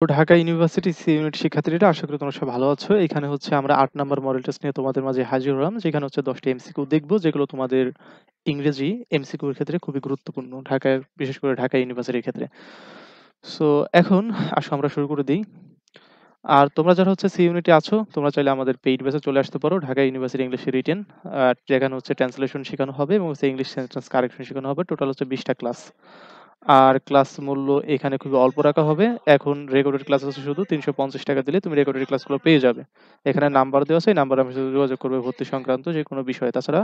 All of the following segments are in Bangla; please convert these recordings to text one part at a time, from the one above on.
তো ঢাকা ইউনিভার্সিটি সি ইউনিট শিক্ষার্থীরা আশা করি তোমরা সবাই ভালো আছো। এখানে হচ্ছে আমরা ৮ নাম্বার মডেল টেস্ট নিয়ে তোমাদের মাঝে হাজির হলাম। যেখানে হচ্ছে ১০ টি এমসিকিউ দেখব যেগুলো তোমাদের ইংরেজি এমসিকিউ এর ক্ষেত্রে খুবই গুরুত্বপূর্ণ। বিশেষ করে ঢাকা ইউনিভার্সিটির ক্ষেত্রে। সো এখন আসো আমরা শুরু করে দেই। আর তোমরা যারা হচ্ছে সি ইউনিটে আছো, তোমরা চাইলে আমাদের পেইড ব্যাচে চলে আসতে পারো। ঢাকা ইউনিভার্সিটি ইংলিশ রিটেন যেখানে হচ্ছে ট্রান্সলেশন শেখানো হবে এবং হচ্ছে ইংলিশ সেন্টেন্স কারেকশন শেখানো হবে। টোটাল হচ্ছে ২০ টা ক্লাস। আর ক্লাস মূল্য এখানে খুবই অল্প রাখা হবে। এখন রেকর্ডেড ক্লাস হচ্ছে শুধু ৳৩৫০ দিলে তুমি রেকর্ডেড ক্লাসগুলো পেয়ে যাবে। এখানে নাম্বার দেওয়া আছে, এই নাম্বারে আমার সাথে যোগাযোগ করবে ভর্তি সংক্রান্ত যেকোনো বিষয়ে। তাছাড়া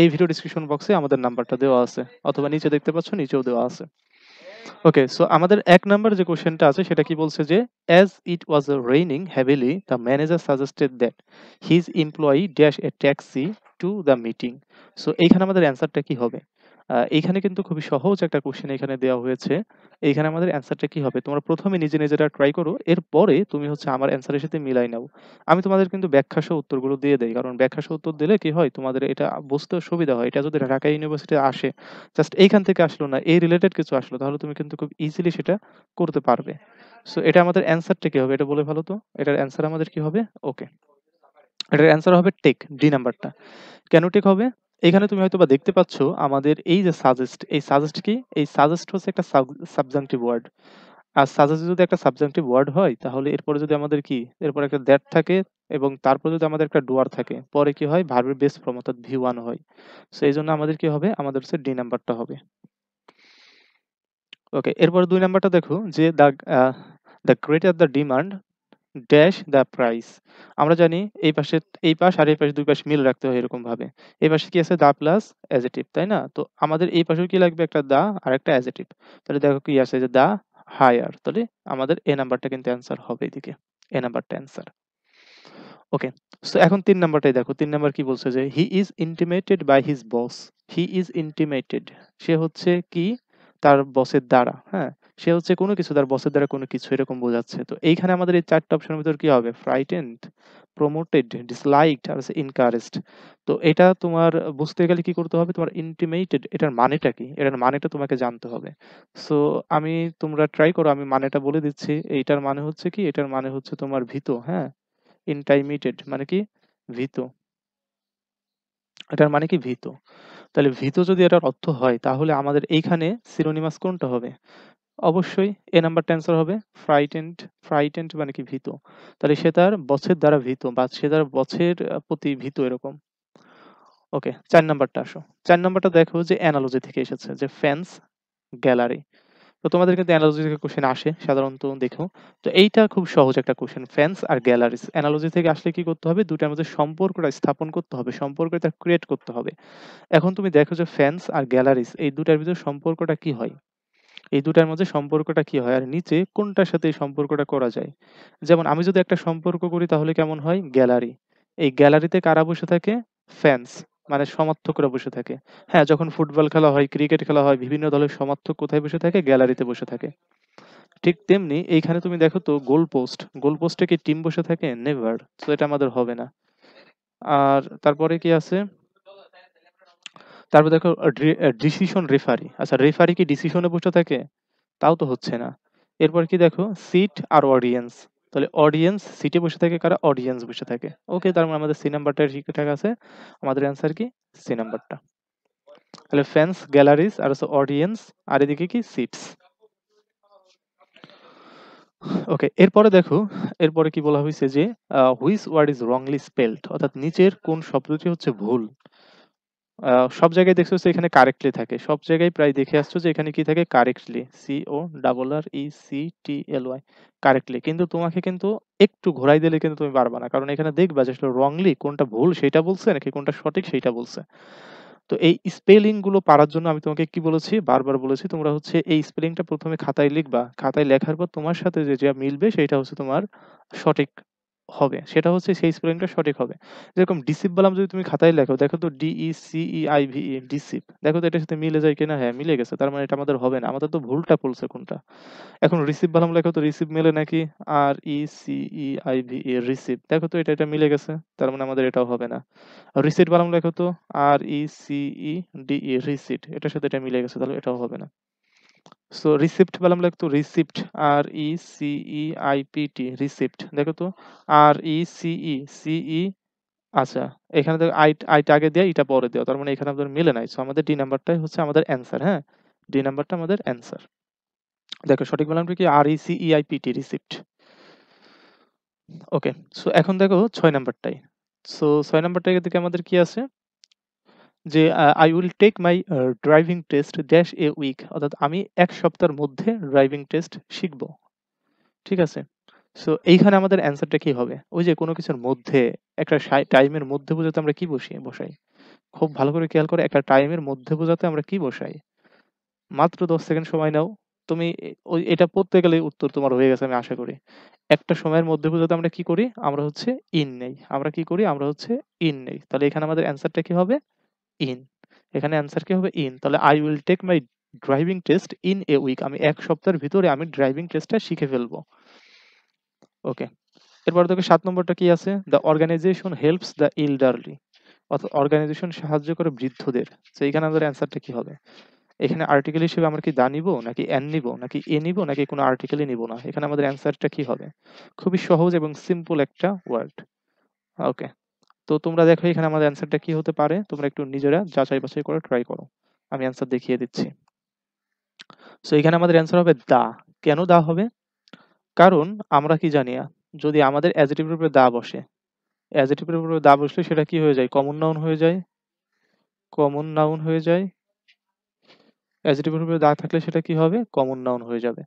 এই ভিডিও ডেসক্রিপশন বক্সে আমাদের নাম্বারটা দেওয়া আছে। অথবা নিচে দেখতে পাচ্ছ, নিচেও দেওয়া আছে। ওকে, সো আমাদের ১ নাম্বার যে কোয়েশ্চেনটা আছে সেটা কি বলছে যে, "As it was raining heavily, the manager suggested that his employee dash a taxi to the meeting." So এইখানে আমাদের অ্যান্সারটা কি হবে? এইখানে কিন্তু খুবই সহজ একটা কোয়েশ্চেন এখানে দেওয়া হয়েছে। এইখানে আমাদের অ্যান্সারটা কি হবে? তোমরা ১ম এ নিজেরা ট্রাই করো। এরপরে তুমি হচ্ছে আমার অ্যান্সারের সাথে মিলাই নাও। আমি তোমাদের কিন্তু ব্যাখ্যা সহ উত্তরগুলো দিয়ে দেই। কারণ ব্যাখ্যা সহ উত্তর দিলে কি হয়? তোমাদের এটা বুঝতেও সুবিধা হয়। এটা যদি ঢাকা ইউনিভার্সিটি আসে, জাস্ট এইখান থেকে আসলো না, এই রিলেটেড কিছু আসলো, তাহলে তুমি কিন্তু খুব ইজিলি সেটা করতে পারবে। সো এটা আমাদের অ্যান্সারটা কি হবে? এটা বলে ফেলো তো। এটার অ্যান্সার আমাদের কি হবে? ওকে। এটার অ্যান্সার হবে টেক, ডি নাম্বারটা। কেন টেক হবে? এখানে তুমি হয়তোবা দেখতে পাচ্ছ আমাদের এই যে সাজেস্ট, এই সাজেস্ট কি? এই সাজেস্ট হচ্ছে একটা সাবজাংটিভ ওয়ার্ড। আর সাজেস্ট যদি একটা সাবজাংটিভ ওয়ার্ড হয়, তাহলে এরপরে যদি আমাদের কি? এরপরে একটা দ্যাট থাকে এবং তারপর যদি আমাদের একটা ডুয়ার থাকে, পরে কি হয়? ভার্বের বেস ফর্ম অর্থাৎ ভি1 হয়। সো এইজন্য আমাদের কি হবে? আমাদের হচ্ছে ডি নাম্বারটা হবে। ওকে, এরপরে ২ নাম্বারটা দেখো যে the greater the demand dash the price. আমরা জানি এই পাশ আর এই পাশ ২ পাশ মিল রাখতে হয় এরকমভাবে। এই পাশে কি আছে? দা প্লাস অ্যাডজেক্টিভ, তাই না? তো আমাদের এই পাশেও কি লাগবে? একটা দা আর একটা অ্যাডজেক্টিভ। তাহলে দেখো কি আছে যে দা হায়ার। তাহলে আমাদের এ নাম্বারটা কিন্তু অ্যান্সার হবে এদিকে। এ নাম্বারটা অ্যান্সার। ওকে। সো এখন ৩ নাম্বারটাই দেখো। ৩ নাম্বার কি বলছে যে he is intimated by his boss. He is intimated. সে হচ্ছে কি? তার বসের দ্বারা, হ্যাঁ? সে হচ্ছে কোনো কিছু তার বসের দ্বারা কোনো কিছু এরকম বোঝাচ্ছে। তো এইখানে আমাদের এই ৪ টা অপশনের ভিতর কি হবে? ফ্রাইটেন্ড, প্রমোটেড, ডিসলাইকড আর হচ্ছে এনকারেজড। তো এটা তোমার বুঝতে গেলে কি করতে হবে? তোমার ইন্টিমেটেড এটার মানেটা কি? এটার মানেটা তোমাকে জানতে হবে। সো তোমরা ট্রাই করো, আমি মানেটা বলে দিচ্ছি। এইটার মানে হচ্ছে কি? এটার মানে হচ্ছে তোমার ভীত, হ্যাঁ? ইনটাইমিটেড মানে কি? ভীত। এটার মানে কি? ভীত। তাহলে ভীত যদি এটার অর্থ হয়, তাহলে আমাদের এইখানে সিনোনিমাস কোনটা হবে? অবশ্যই এ নাম্বারটা অ্যান্সার হবে ফ্রাইটেন্ড। ফ্রাইটেন্ড মানে কি? ভীত। তাহলে সে তার বসের দ্বারা ভীত বা সে তার বসের প্রতি ভীত এরকম। ওকে, ৪ নাম্বারটা আসো। ৪ নাম্বারটা দেখো যে অ্যানালজি থেকে এসেছে যে ফেন্স, গ্যালারি। তো তোমাদের কিন্তু অ্যানালজি থেকে কোশ্চেন আসে সাধারণত দেখো। তো এইটা খুব সহজ একটা কোশ্চেন। Fans are গ্যালারিস। অ্যানালজি থেকে আসলে কি করতে হবে? ২ টার মধ্যে সম্পর্কটা স্থাপন করতে হবে। সম্পর্কটা ক্রিয়েট করতে হবে। এখন তুমি দেখো যে ফ্যান্স আর গ্যালারিস এই ২ টার ভিতরে সম্পর্কটা কি হয়? এই ২ টার মধ্যে সম্পর্কটা কি হয়? আর নিচে কোনটার সাথে এই সম্পর্কটা করা যায়? যেমন আমি যদি একটা সম্পর্ক করি তাহলে কেমন হয়? গ্যালারি। এই গ্যালারিতে কারা বসে থাকে? ফ্যান্স মানে সমর্থকরা বসে থাকে। হ্যাঁ, যখন ফুটবল খেলা হয়, ক্রিকেট খেলা হয়, বিভিন্ন দলের সমর্থক কোথায় বসে থাকে? গ্যালারিতে বসে থাকে। ঠিক তেমনি এইখানে তুমি দেখো তো গোল পোস্ট। গোল পোস্টে কি টিম বসে থাকে? নেভার। সো এটা আমাদের হবে না। আর তারপরে কি আছে? তারপর দেখো ডিসিশন রেফারি। আচ্ছা, রেফারি কি ডিসিশনে বসে থাকে? তাও তো হচ্ছে না। এরপর কি দেখো? সিট আর অডিয়েন্স। তাহলে অডিয়েন্স সিটে বসে থাকে কারা? অডিয়েন্স বসে থাকে। ওকে, তার মানে আমাদের সি নাম্বারটা ঠিকঠাক আছে। আমাদের অ্যান্সার কি? সি নাম্বারটা। তাহলে ফ্যান্স, গ্যালারিজ আর হচ্ছে অডিয়েন্স আর এদিকে কি? সিটস। ওকে, এরপরে দেখো, এরপরে কি বলা হইছে যে which word is wrongly spelled অর্থাৎ নিচের কোন শব্দটি হচ্ছে ভুল? সব জায়গায় দেখছো যে এখানে কারেক্টলি থাকে। সব জায়গায় প্রায় দেখে আসছো যে এখানে কি থাকে? কারেক্টলি। CORRECTLY correctly. কিন্তু তোমাকে কিন্তু একটু ঘোরাই দিলে কিন্তু তুমি পারবা না। কারণ এখানে দেখবা যে আসলে রংলি কোনটা ভুল সেইটা বলছে নাকি কোনটা সঠিক সেইটা বলছে। তো এই স্পেলিং গুলো পারার জন্য আমি তোমাকে কি বলেছি? বারবার বলেছি তোমরা হচ্ছে এই স্পেলিংটা ১ম এ খাতায় লিখবা। খাতায় লেখার পর তোমার সাথে যা মিলবে সেইটা হচ্ছে তোমার সঠিক হবে। সেটা হচ্ছে সেই স্পেলিংটা সঠিক হবে। যেরকম ডিসিপবালাম যদি তুমি খাতায় লেখো, দেখো তো DECEIVE ডিসিপ। দেখো তো এটার সাথে মিলে যায় কিনা? হ্যাঁ, মিলে গেছে। তার মানে এটা আমাদের হবে না। আমাদের তো ভুলটা বলছে কোনটা। এখন রিসিভ বানাম লেখো তো রিসিভ মেলে নাকি? RECEIVE receive. দেখো তো এটা মিলে গেছে। তার মানে আমাদের এটাও হবে না। রিসিট বানাম লেখো তো RECEDE রিসিট। এটার সাথে এটা মিলে গেছে। তাহলে এটাও হবে না। সো রিসিপ্ট পেলাম, লিখতো receipt, R E C E I P T, receipt. দেখো তো, আর ই সি ই সি ই, আচ্ছা, এখানে দেখো আইটা আগে দেয়া, ইটা পরে দেওয়া। তার মানে এখানে আমাদের মিলে নাই। সো আমাদের ডি নাম্বারটাই হচ্ছে আমাদের অ্যান্সার, হ্যাঁ? ডি নাম্বারটা আমাদের অ্যান্সার। দেখো সঠিক বললামটা কি? R E C E I P T, receipt. Okay. So এখন দেখো ৬ নাম্বারটাই। সো ৬ নাম্বারটার দিকে আমাদের কি আছে? যে I will take my driving test dash a week, অর্থাৎ আমি ১ সপ্তাহের মধ্যে ড্রাইভিং টেস্ট শিখব। ঠিক আছে? সো এইখানে আমাদের অ্যান্সারটা কি হবে? ওই যে কোনো কিছুর মধ্যে, একটা টাইমের মধ্যে বোঝাতে আমরা কি বসাই? খুব ভালো করে খেয়াল করে, একটা টাইমের মধ্যে বোঝাতে আমরা কি বসাই? মাত্র ১০ সেকেন্ড সময় নাও। তুমি ওই এটা পড়তে গেলেই উত্তর তোমার হয়ে গেছে আমি আশা করি। একটা সময়ের মধ্যে বোঝাতে আমরা কি করি? আমরা হচ্ছে ইন নেই। আমরা কি করি? আমরা হচ্ছে ইন নেই। তাহলে এখানে আমাদের অ্যান্সারটা কি হবে? ইন। এখানে অ্যান্সার কি হবে? ইন। তাহলে I will take my driving test in a week, আমি ১ সপ্তাহের ভিতরে আমি ড্রাইভিং টেস্টটা শিখে ফেলবো। ওকে। এরপর দেখো ৭ নম্বরটা কি আছে? The organization helps the elderly, অর্থাৎ অর্গানাইজেশন সাহায্য করে বৃদ্ধদের। তো এখানে আমাদের অ্যান্সারটা কি হবে? এখানে আর্টিকেল হিসেবে আমরা কি দা নিবো, নাকি এন নিবো, নাকি এ নিবো, নাকি কোনো আর্টিকেলই নিবো না? এখানে আমাদের অ্যান্সারটা কি হবে? খুবই সহজ এবং সিম্পল একটা ওয়ার্ড। ওকে। তো তোমরা দেখো এখানে আমাদের অ্যান্সারটা কি হতে পারে? তোমরা একটু নিজেরা যাচাই বাছাই করে ট্রাই করো। আমি অ্যান্সার দেখিয়ে দিচ্ছি। সো এখানে আমাদের অ্যান্সার হবে দা। কেন দা হবে? কারণ আমরা কি জানি যদি আমাদের অ্যাডজেক্টিভের উপরে দা বসে, অ্যাডজেক্টিভের উপরে দা বসলে সেটা কি হয়ে যায়? কমন নাউন হয়ে যায়। কমন নাউন হয়ে যায়। অ্যাডজেক্টিভের উপরে দা থাকলে সেটা কি হবে? কমন নাউন হয়ে যাবে।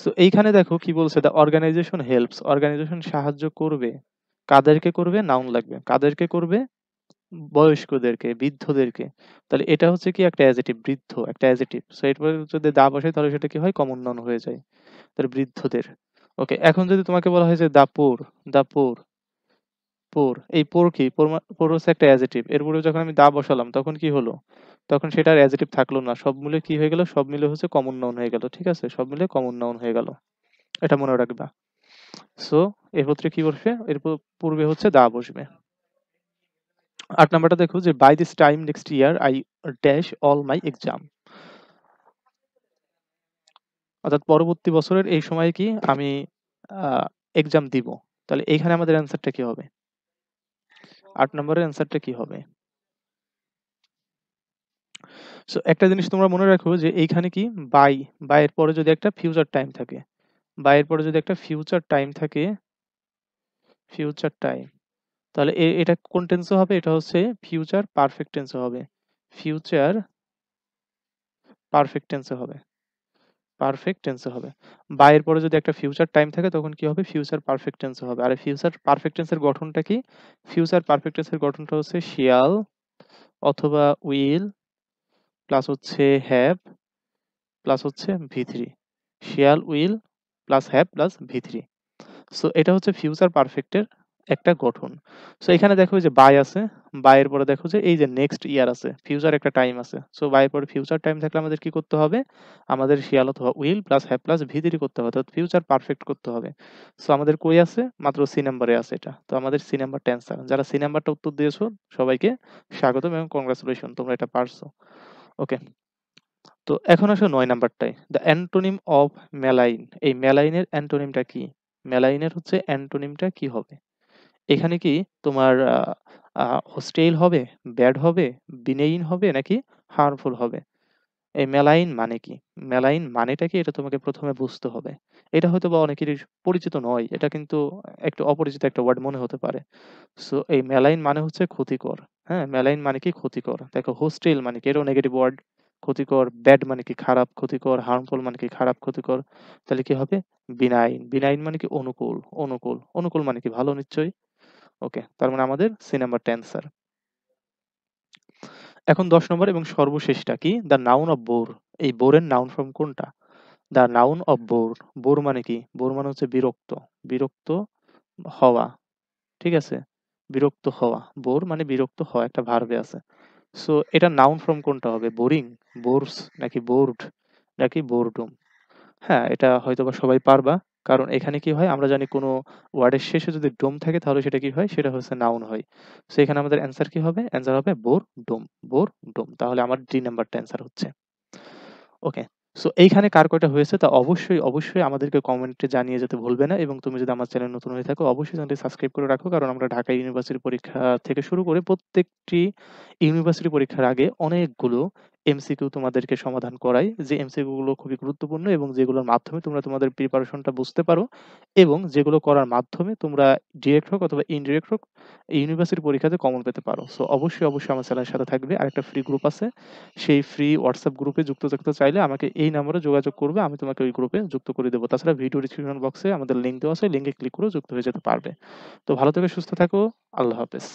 সো এইখানে দেখো কি বলছে? দ্য অর্গানাইজেশন হেল্পস, অর্গানাইজেশন সাহায্য করবে। কাদেরকে করবে? নাউন লাগবে। কাদেরকে করবে? বয়স্কদেরকে, বৃদ্ধদেরকে। তাহলে এটা হচ্ছে কি একটা অ্যাডজেক্টিভ, বৃদ্ধ একটা অ্যাডজেক্টিভ। সো এরপরে যদি দা বসে তাহলে সেটা কি হয়? কমন নাউন হয়ে যায়। তাহলে বৃদ্ধদের। ওকে, এখন যদি তোমাকে বলা হয় যে দা পুর, দা পুর, পুর, এই পুর কি? পুর হচ্ছে একটা অ্যাডজেক্টিভ। এরপরে যখন আমি দা বসালাম তখন কি হলো? তখন সেটা আর অ্যাডজেক্টিভ থাকলো না। সব মিলে কি হয়ে গেল? সব মিলে হচ্ছে কমন নাউন হয়ে গেল। ঠিক আছে? সব মিলে কমন নাউন হয়ে গেল। এটা মনে রাখবা। সো এর পত্রে কি বসবে? পূর্বে হচ্ছে দা বসবে। ৮ নাম্বারটা দেখো যে by this time next year I dash all my exam, অর্থাৎ পরবর্তী বছরের এই সময়ে কি আমি এক্সাম দিব। তাহলে এইখানে আমাদের অ্যান্সারটা কি হবে? ৮ নম্বরের অ্যান্সারটা কি হবে? সো একটা জিনিস তোমরা মনে রাখো যে এইখানে কি বাই, এর পরে যদি একটা ফিউচার টাইম থাকে, এর পরে যদি একটা ফিউচার টাইম থাকে, ফিউচার টাইম, তাহলে এটা কোন টেন্সে হবে? এটা হচ্ছে ফিউচার পারফেক্ট টেন্সে হবে। ফিউচার পারফেক্ট টেন্সে হবে। পারফেক্ট টেন্সে হবে। বা এর পরে যদি একটা ফিউচার টাইম থাকে তখন কি হবে? ফিউচার পারফেক্ট টেন্সে হবে। আর ফিউচার পারফেক্ট টেন্সের গঠনটা কি? ফিউচার পারফেক্ট টেন্সের গঠনটা হচ্ছে শিয়াল অথবা উইল প্লাস হচ্ছে হ্যাভ প্লাস হচ্ছে ভি থ্রি। শিয়াল will plus have plus V three. So এটা হচ্ছে ফিউচার পারফেক্টের একটা গঠন। সো এখানে দেখো যে বাই আছে, বাই এর পরে দেখো যে এই যে নেক্সট ইয়ার আছে, ফিউচার একটা টাইম আছে। সো বাই এর পরে ফিউচার টাইম থাকলে আমাদের কি করতে হবে? আমাদের শিয়াল অথবা will plus have plus V three করতে হবে, অর্থাৎ ফিউচার পারফেক্ট করতে হবে। সো আমাদের কই আছে? মাত্র সি নাম্বারে আছে এটা। তো আমাদের সি নাম্বারটা অ্যান্সার। যারা সি নাম্বারটা উত্তর দিয়েছো সবাইকে স্বাগতম এবং কংগ্রাচুলেশন, তোমরা এটা পারছো। ওকে। তো এখন আসো ৯ নাম্বারটায়। The antonym of malign. এই মেলাইনের অ্যান্টোনিমটা কি? মেলাইনের হচ্ছে অ্যান্টোনিমটা কি হবে? এখানে কি তোমার হোস্টাইল হবে, ব্যাড হবে, বিনেইন হবে, নাকি হার্মফুল হবে? এই মেলাইন মানে কি? মেলাইন মানেটা কি? এটা তোমাকে ১ম এ বুঝতে হবে। এটা হয়তোবা অনেকেরই পরিচিত নয়। এটা কিন্তু একটু অপরিচিত একটা ওয়ার্ড মনে হতে পারে। সো এই মেলাইন মানে হচ্ছে ক্ষতিকর। হ্যাঁ? মেলাইন মানে কি? ক্ষতিকর। দেখো হোস্টাইল মানে কি? এটাও নেগেটিভ ওয়ার্ড। ক্ষতিকর, ব্যাড মানে কি? খারাপ, ক্ষতিকর, হার্মফুল মানে কি? খারাপ, ক্ষতিকর। তাহলে কি হবে? বিনাইন। বিনাইন মানে কি? অনুকূল, অনুকূল। অনুকূল মানে কি? ভালো নিশ্চয়ই? ওকে। তার মানে আমাদের সি নাম্বারটা অ্যান্সার। এখন ১০ নম্বর এবং সর্বশেষটা কি? The noun of bore. এই বোরের নাউন ফর্ম কোনটা? The noun of bore. Bore মানে কি? বোর মানে হচ্ছে বিরক্ত। বিরক্ত হওয়া। ঠিক আছে? বিরক্ত হওয়া। বোর মানে বিরক্ত হওয়া, একটা ভার্বে আছে। সো এটার নাউন ফর্ম কোনটা হবে? বোরিং, বোরস, নাকি বোরড, নাকি বোরডম? হ্যাঁ, এটা হয়তোবা সবাই পারবা। কারণ এখানে কি হয়? আমরা জানি কোনো ওয়ার্ডের শেষে যদি ডোম থাকে তাহলে সেটা কি হয়? সেটা হচ্ছে নাউন হয়। সো এখানে আমাদের অ্যান্সার কি হবে? অ্যান্সার হবে বোরডম, বোরডম। তাহলে আমার ডি নাম্বারটা অ্যান্সার হচ্ছে। ওকে। সো এইখানে কার কয়টা হয়েছে তা অবশ্যই আমাদেরকে কমেন্টে জানিয়ে যেতে ভুলবে না এবং তুমি যদি আমার চ্যানেল নতুন হয়ে থাকো অবশ্যই চ্যানেলটি সাবস্ক্রাইব করে রাখো। কারণ আমরা ঢাকা ইউনিভার্সিটি পরীক্ষা থেকে শুরু করে প্রত্যেকটি ইউনিভার্সিটি পরীক্ষার আগে অনেকগুলো এমসিকিউ তোমাদেরকে সমাধান করাই। যে এমসিকিউ গুলো খুবই গুরুত্বপূর্ণ এবং যেগুলোর মাধ্যমে তোমরা তোমাদের প্রিপারেশনটা বুঝতে পারো এবং যেগুলো করার মাধ্যমে তোমরা ডিরেক্ট হোক অথবা ইনডিরেক্ট হোক ইউনিভার্সিটি পরীক্ষাতে কমন পেতে পারো। সো অবশ্যই আমার চ্যানেলের সাথে থাকবে। আরেকটা ফ্রি গ্রুপ আছে। সেই ফ্রি WhatsApp গ্রুপে যুক্ত থাকতে চাইলে আমাকে এই নাম্বারে যোগাযোগ করবে। আমি তোমাকে ওই গ্রুপে যুক্ত করে দেব। তাছাড়া ভিডিও ডেসক্রিপশন বক্সে আমাদের লিংক দেওয়া আছে। লিংকে ক্লিক করেও যুক্ত হয়ে যেতে পারবে। তো ভালো থেকো, সুস্থ থাকো। আল্লাহ হাফেজ।